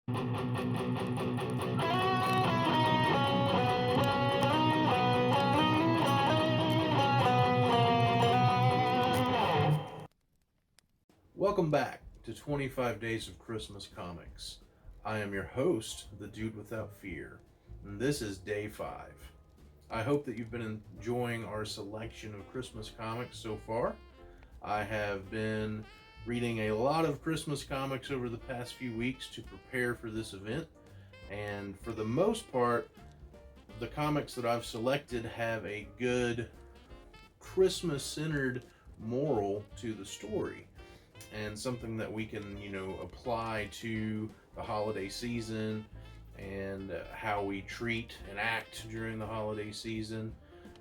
Welcome back to 25 Days of Christmas Comics. I am your host, the Dude Without Fear, and this is day 5. I hope that you've been enjoying our selection of Christmas comics so far. I have been reading a lot of Christmas comics over the past few weeks to prepare for this event, and for the most part, the comics that I've selected have a good Christmas-centered moral to the story and something that we can, apply to the holiday season and how we treat and act during the holiday season.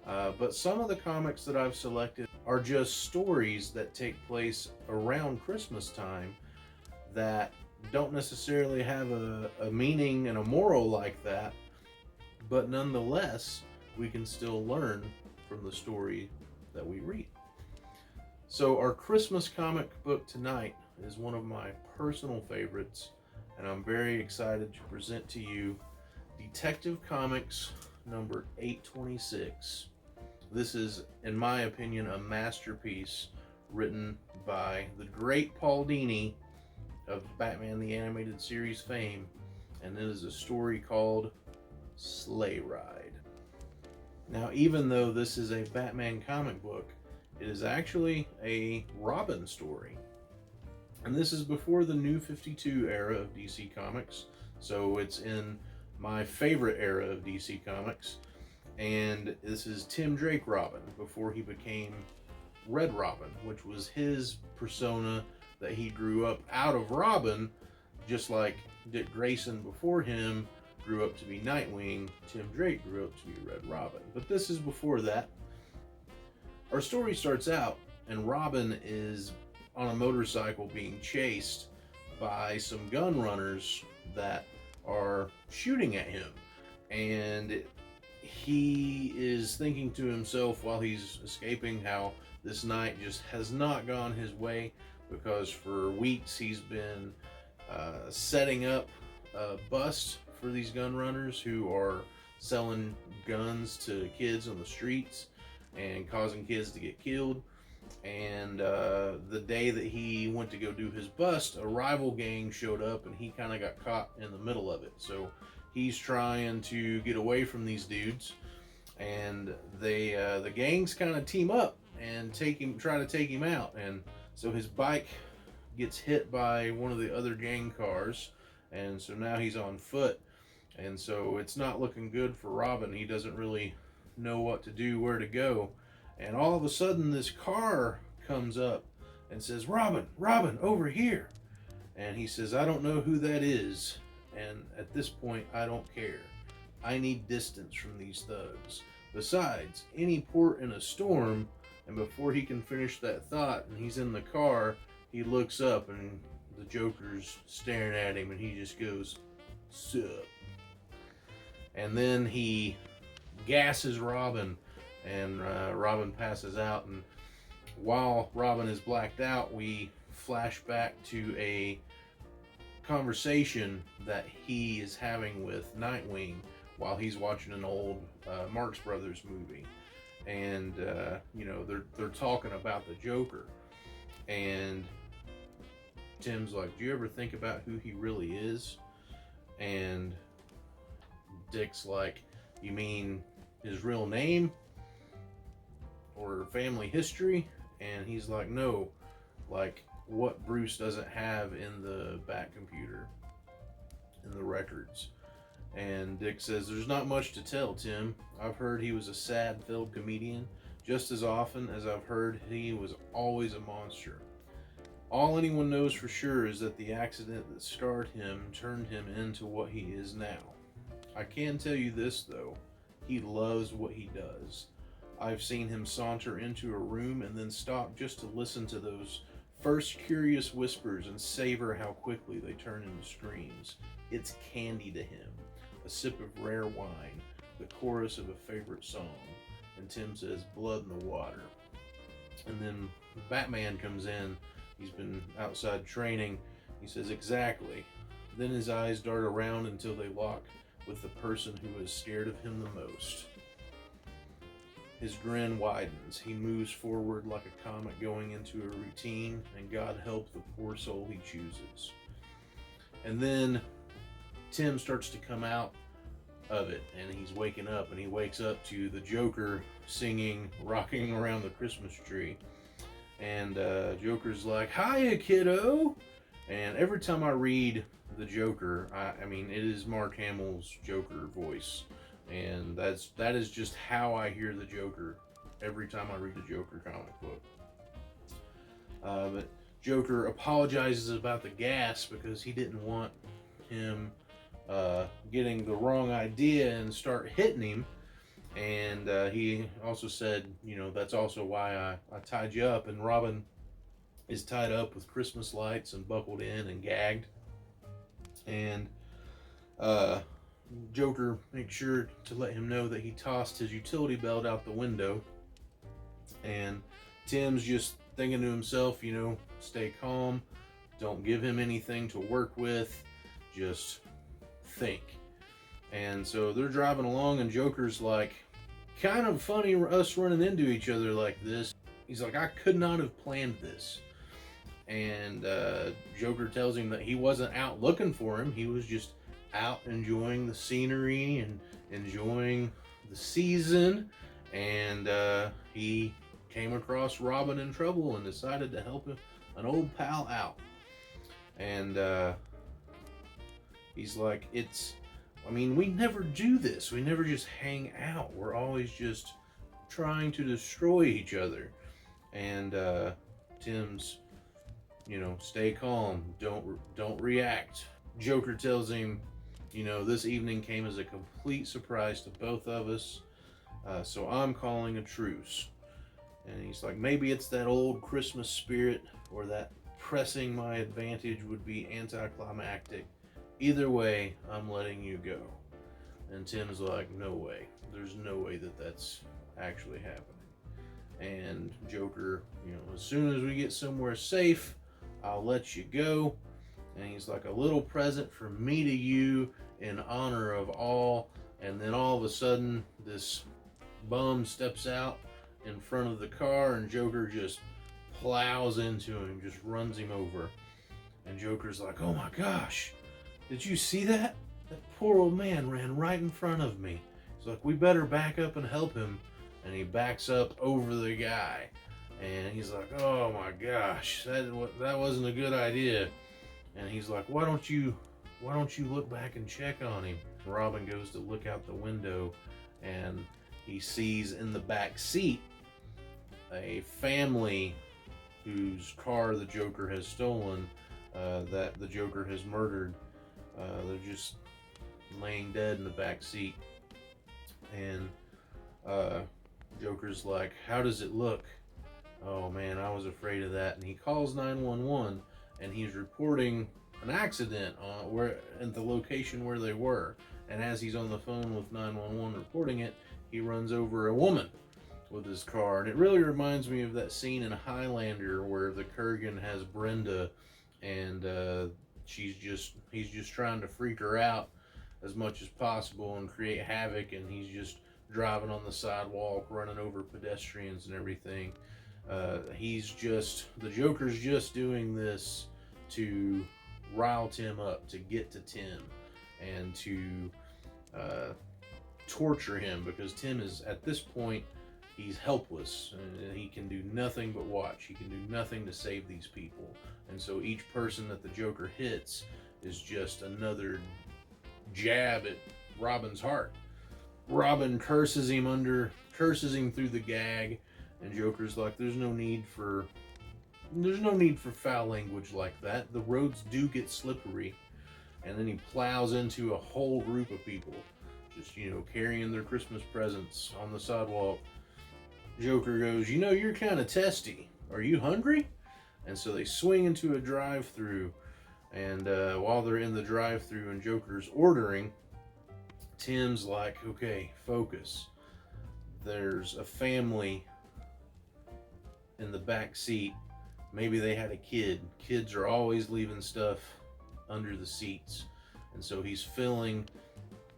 But some of the comics that I've selected are just stories that take place around Christmas time that don't necessarily have a meaning and a moral like that, but nonetheless, we can still learn from the story that we read. So our Christmas comic book tonight is one of my personal favorites, and I'm very excited to present to you Detective Comics number 826. This is, in my opinion, a masterpiece written by the great Paul Dini of Batman the Animated Series fame, and it is a story called Slayride. Now, even though this is a Batman comic book, it is actually a Robin story. And this is before the New 52 era of DC Comics, so it's in my favorite era of DC Comics. And this is Tim Drake Robin before he became Red Robin, which was his persona that he grew up out of Robin, just like Dick Grayson before him grew up to be Nightwing. Tim Drake grew up to be Red Robin. But this is before that. Our story starts out, and Robin is on a motorcycle being chased by some gun runners that are shooting at him. And he is thinking to himself while he's escaping how this night just has not gone his way, because for weeks he's been setting up a bust for these gun runners who are selling guns to kids on the streets and causing kids to get killed. And the day that he went to go do his bust, a rival gang showed up and he kind of got caught in the middle of it. So he's trying to get away from these dudes, and the gangs kind of team up and try to take him out. And so his bike gets hit by one of the other gang cars, and so now he's on foot. And so it's not looking good for Robin. He doesn't really know what to do, where to go. And all of a sudden this car comes up and says, Robin, over here. And he says, I don't know who that is, and at this point I don't care. I need distance from these thugs. Besides, any port in a storm. And before he can finish that thought and he's in the car, he looks up and the Joker's staring at him, and he just goes, sup. And then he gasses Robin, and Robin passes out. And while Robin is blacked out, we flash back to a conversation that he is having with Nightwing while he's watching an old Marx Brothers movie. And they're talking about the Joker, and Tim's like, do you ever think about who he really is? And Dick's like, you mean his real name or family history? And he's like, no, like what Bruce doesn't have in the back computer, in the records. And Dick says, there's not much to tell, Tim. I've heard he was a sad-filled comedian just as often as I've heard he was always a monster. All anyone knows for sure is that the accident that scarred him turned him into what he is now. I can tell you this, though. He loves what he does. I've seen him saunter into a room and then stop just to listen to those first curious whispers and savor how quickly they turn into screams. It's candy to him, a sip of rare wine, the chorus of a favorite song. And Tim says, blood in the water. And then Batman comes in. He's been outside training. He says, exactly. Then his eyes dart around until they lock with the person who is scared of him the most. His grin widens. He moves forward like a comet going into a routine, and God help the poor soul he chooses. And then Tim starts to come out of it, and he's waking up, and he wakes up to the Joker singing Rocking Around the Christmas Tree. And Joker's like, "Hiya, kiddo!" And every time I read the Joker, I mean, it is Mark Hamill's Joker voice. And that is just how I hear the Joker every time I read the Joker comic book. But Joker apologizes about the gas because he didn't want him getting the wrong idea and start hitting him. And he also said, that's also why I tied you up. And Robin is tied up with Christmas lights and buckled in and gagged. And Joker makes sure to let him know that he tossed his utility belt out the window. And Tim's just thinking to himself, stay calm. Don't give him anything to work with. Just think. And so they're driving along, and Joker's like, kind of funny us running into each other like this. He's like, I could not have planned this. And Joker tells him that he wasn't out looking for him. He was just out enjoying the scenery and enjoying the season. And he came across Robin in trouble and decided to help an old pal out. And he's like, we never do this. We never just hang out. We're always just trying to destroy each other. And Tim's, stay calm. Don't react. Joker tells him, this evening came as a complete surprise to both of us. So I'm calling a truce. And he's like, maybe it's that old Christmas spirit, or that pressing my advantage would be anticlimactic. Either way, I'm letting you go. And Tim's like, no way. There's no way that that's actually happening. And Joker, as soon as we get somewhere safe, I'll let you go. And he's like, a little present from me to you in honor of all. And then all of a sudden, this bum steps out in front of the car, and Joker just plows into him, just runs him over. And Joker's like, oh my gosh, did you see that? That poor old man ran right in front of me. He's like, we better back up and help him. And he backs up over the guy. And he's like, oh my gosh, that wasn't a good idea. And he's like, why don't you look back and check on him? And Robin goes to look out the window, and he sees in the back seat a family whose car the Joker has stolen, that the Joker has murdered. They're just laying dead in the back seat. And Joker's like, how does it look? Oh man, I was afraid of that. And he calls 911, and he's reporting an accident at the location where they were. And as he's on the phone with 911 reporting it, he runs over a woman with his car. And it really reminds me of that scene in Highlander where the Kurgan has Brenda, and he's just trying to freak her out as much as possible and create havoc, and he's just driving on the sidewalk, running over pedestrians and everything. The Joker's just doing this to rile Tim up, to get to Tim, and to torture him, because Tim is, at this point, he's helpless, and he can do nothing but watch. He can do nothing to save these people. And so each person that the Joker hits is just another jab at Robin's heart. Robin curses him through the gag, and Joker's like, there's no need for foul language like that. The roads do get slippery. And then he plows into a whole group of people, just, carrying their Christmas presents on the sidewalk. Joker goes, you're kind of testy. Are you hungry? And so they swing into a drive-thru. And while they're in the drive-thru and Joker's ordering, Tim's like, okay, focus. There's a family in the back seat. Maybe they had a kid. Kids are always leaving stuff under the seats. And so he's filling,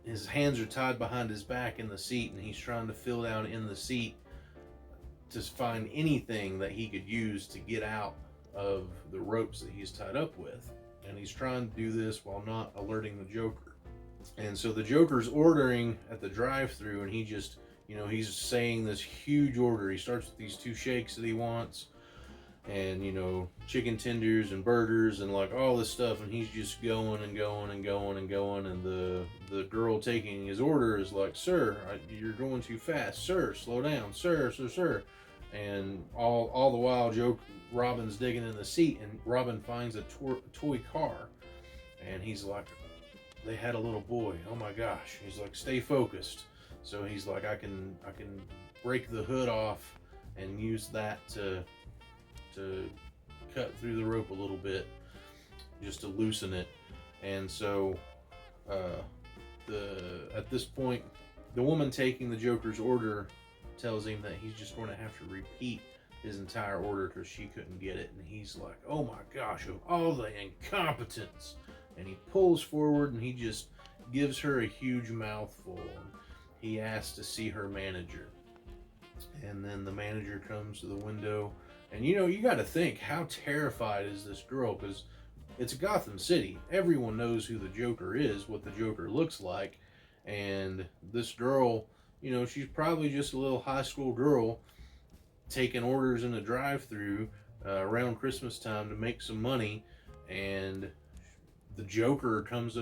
his hands are tied behind his back in the seat, and he's trying to feel down in the seat to find anything that he could use to get out of the ropes that he's tied up with. And he's trying to do this while not alerting the Joker. And so the Joker's ordering at the drive-thru, and he just, he's saying this huge order. He starts with these 2 shakes that he wants, and chicken tenders and burgers and like all this stuff, and he's just going and going and going and going. And the girl taking his order is like, "Sir, you're going too fast. Sir, slow down. Sir." And all the while, Robin's digging in the seat, and Robin finds a toy car, and he's like, "They had a little boy. Oh my gosh." He's like, "Stay focused." So he's like, I can break the hood off and use that to cut through the rope a little bit, just to loosen it. And so at this point, the woman taking the Joker's order tells him that he's just going to have to repeat his entire order because she couldn't get it. And he's like, "Oh my gosh, of all the incompetence." And he pulls forward, and he just gives her a huge mouthful. He asks to see her manager. And then the manager comes to the window. And you got to think, how terrified is this girl? Because it's Gotham City. Everyone knows who the Joker is, what the Joker looks like. And this girl, she's probably just a little high school girl taking orders in the drive-thru around Christmas time to make some money. And the Joker comes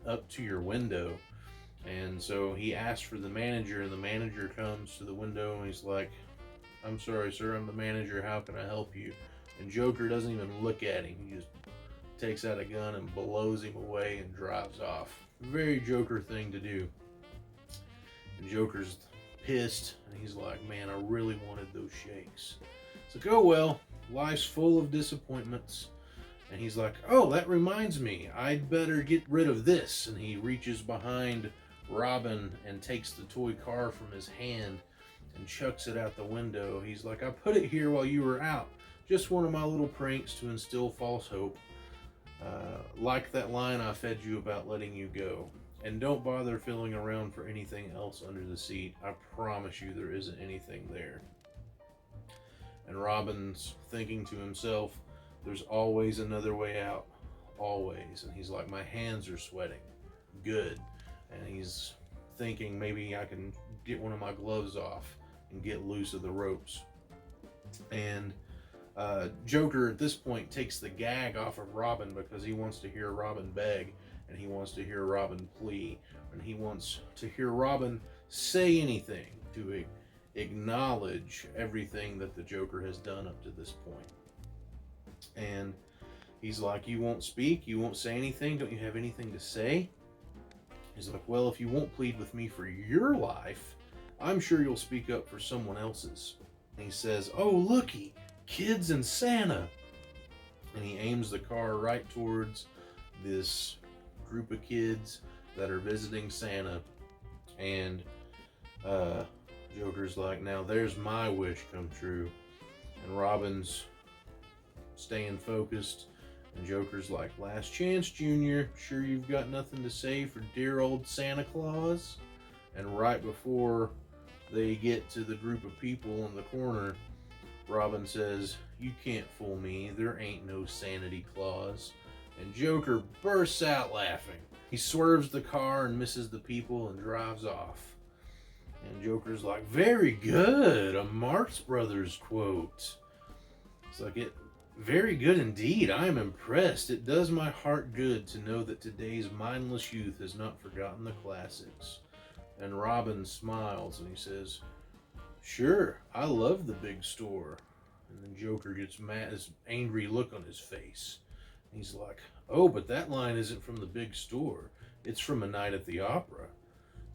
up to your window. And so he asks for the manager, and the manager comes to the window, and he's like, "I'm sorry, sir, I'm the manager. How can I help you?" And Joker doesn't even look at him. He just takes out a gun and blows him away and drives off. Very Joker thing to do. And Joker's pissed, and he's like, "Man, I really wanted those shakes." It's like, "Oh well, life's full of disappointments." And he's like, "Oh, that reminds me, I'd better get rid of this." And he reaches behind Robin and takes the toy car from his hand and chucks it out the window. He's like, "I put it here while you were out. Just one of my little pranks to instill false hope. Like that line I fed you about letting you go. And don't bother feeling around for anything else under the seat. I promise you there isn't anything there." And Robin's thinking to himself, "There's always another way out. Always." And he's like, "My hands are sweating. Good." And he's thinking maybe I can get one of my gloves off and get loose of the ropes. And Joker at this point takes the gag off of Robin because he wants to hear Robin beg, and he wants to hear Robin plea, and he wants to hear Robin say anything to acknowledge everything that the Joker has done up to this point. And he's like, "You won't speak? You won't say anything? Don't you have anything to say?" He's like, "Well, if you won't plead with me for your life, I'm sure you'll speak up for someone else's." And he says, "Oh, looky, kids and Santa." And he aims the car right towards this group of kids that are visiting Santa. And Joker's like, "Now there's my wish come true." And Robin's staying focused. And Joker's like, "Last chance, Junior. Sure you've got nothing to say for dear old Santa Claus?" And right before they get to the group of people in the corner, Robin says, "You can't fool me. There ain't no Sanity Claus." And Joker bursts out laughing. He swerves the car and misses the people and drives off. And Joker's like, "Very good. A Marx Brothers quote." It's like, "Very good indeed. I am impressed. It does my heart good to know that today's mindless youth has not forgotten the classics." And Robin smiles and he says, "Sure, I love the big store." And then Joker gets mad, this angry look on his face. And he's like, "Oh, but that line isn't from the big store. It's from A Night at the Opera."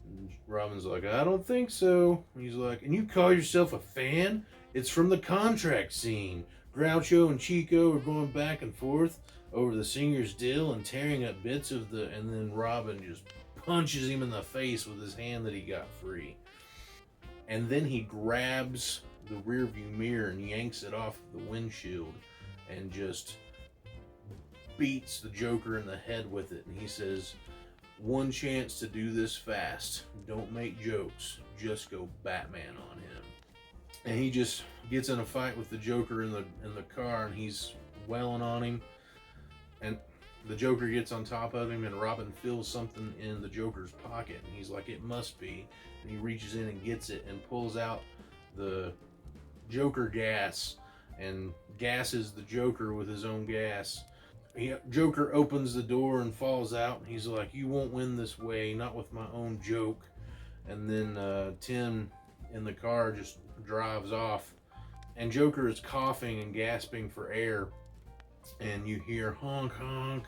And Robin's like, "I don't think so." And he's like, "And you call yourself a fan? It's from the contract scene. Groucho and Chico are going back and forth over the singer's dill and tearing up bits of the..." And then Robin just punches him in the face with his hand that he got free. And then he grabs the rearview mirror and yanks it off the windshield and just beats the Joker in the head with it, and he says, "One chance to do this fast. Don't make jokes. Just go Batman on him." And he just gets in a fight with the Joker in the car, and he's wailing on him. And the Joker gets on top of him, and Robin feels something in the Joker's pocket, and he's like, "It must be." And he reaches in and gets it and pulls out the Joker gas and gasses the Joker with his own gas. Joker opens the door and falls out, and he's like, "You won't win this way, not with my own joke." And then Tim in the car just drives off, and Joker is coughing and gasping for air, and you hear honk honk,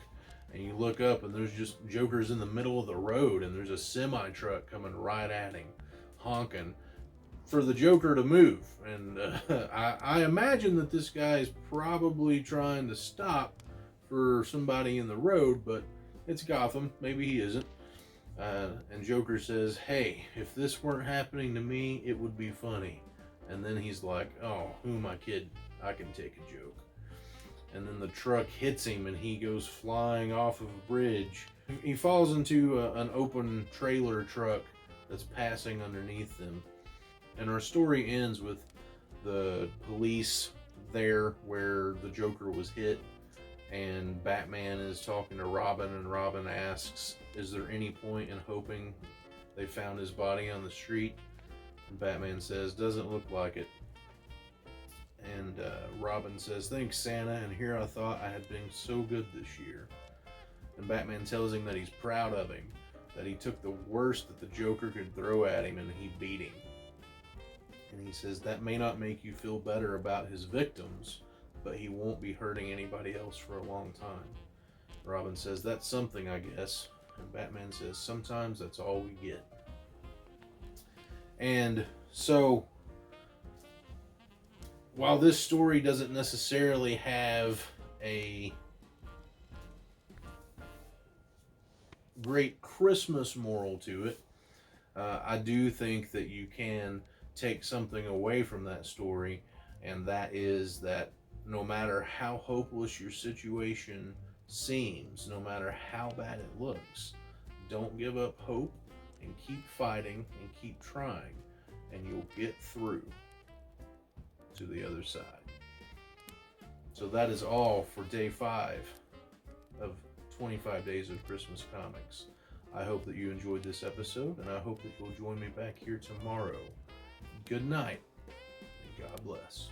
and you look up, and there's just Joker's in the middle of the road, and there's a semi truck coming right at him, honking for the Joker to move. And I imagine that this guy is probably trying to stop for somebody in the road, but it's Gotham. Maybe he isn't. And Joker says, "Hey, if this weren't happening to me, it would be funny." And then he's like, "Oh, who am I kidding? I can take a joke." And then the truck hits him, and he goes flying off of a bridge. He falls into an open trailer truck that's passing underneath them. And our story ends with the police there where the Joker was hit, and Batman is talking to Robin, and Robin asks, "Is there any point in hoping they found his body on the street?" And Batman says, "Doesn't look like it." And Robin says, "Thanks, Santa, and here I thought I had been so good this year." And Batman tells him that he's proud of him, that he took the worst that the Joker could throw at him, and he beat him. And he says, "That may not make you feel better about his victims, but he won't be hurting anybody else for a long time." Robin says, "That's something, I guess." And Batman says, "Sometimes that's all we get." And so, while this story doesn't necessarily have a great Christmas moral to it, I do think that you can take something away from that story, and that is that no matter how hopeless your situation seems, no matter how bad it looks, don't give up hope, and keep fighting and keep trying, and you'll get through to the other side. So that is all for day 5 of 25 Days of Christmas Comics. I hope that you enjoyed this episode, and I hope that you'll join me back here tomorrow. Good night, and God bless.